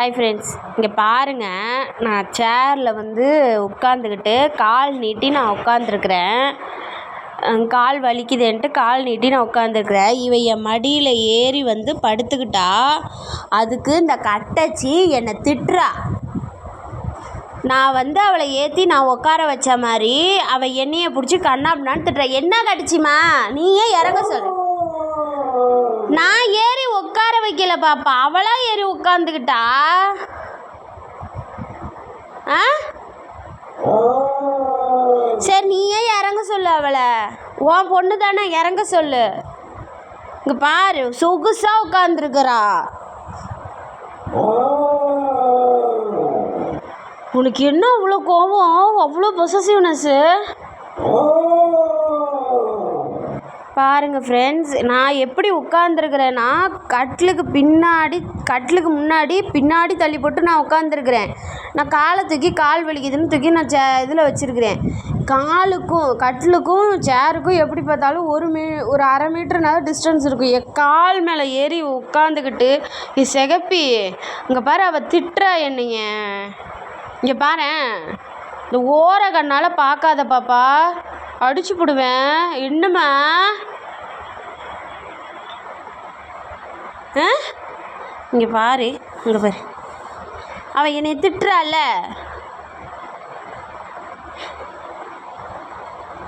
Hi friends, இங்கே பாருங்கள். நான் சேரில் உட்காந்துக்கிட்டு கால் நீட்டி நான் உட்காந்துருக்குறேன். கால் வலிக்குதுன்ட்டு கால் நீட்டி நான் உட்காந்துருக்குறேன். இவன் என் மடியில் ஏறி படுத்துக்கிட்டா அதுக்கு இந்த கட்டச்சி என்னை திட்டுறா. நான் அவளை ஏற்றி நான் உட்கார வச்ச மாதிரி அவள் என்னையை பிடிச்சி கண்ணாப்னான்னு திட்டுறா. என்ன கடிச்சிமா, நீயே இறங்க சொல்லு. நான் ஏறி உட்கார வைக்கல பாப்பா, அவளா ஏறி உட்காந்துக்கிட்டா. சரி, நீயே இறங்க சொல்லு அவளை. உன் பொண்ணு தானே, இறங்க சொல்லு. இங்கே பாரு, சொகுசா உட்காந்துருக்குறா. உனக்கு என்ன அவ்வளோ கோபம், அவ்வளோ பொசசிவ்னஸ்ஸு? பாருங்கள் ஃப்ரெண்ட்ஸ், நான் எப்படி உட்காந்துருக்குறேன்னா கட்டிலுக்கு முன்னாடி பின்னாடி தள்ளி போட்டு நான் உட்காந்துருக்குறேன். நான் காலை தூக்கி கால் வலிக்குதுன்னு தூக்கி நான் இதில் வச்சுருக்கிறேன். கட்டிலுக்கும் சேருக்கும் எப்படி பார்த்தாலும் ஒரு அரை மீட்டர்னாலும் டிஸ்டன்ஸ் இருக்கும். என் கால் மேலே ஏறி உட்காந்துக்கிட்டு சிகப்பி இங்கே பாரு, அவள் திட்டுறா என்னைய. இங்கே பாரேன், இந்த ஓர கண்ணால் பார்க்காத பாப்பா, அடிச்சு போடுவேன். என்னம்மா இங்கே பாரு, அவள் என்னை திட்டுறாள்ல.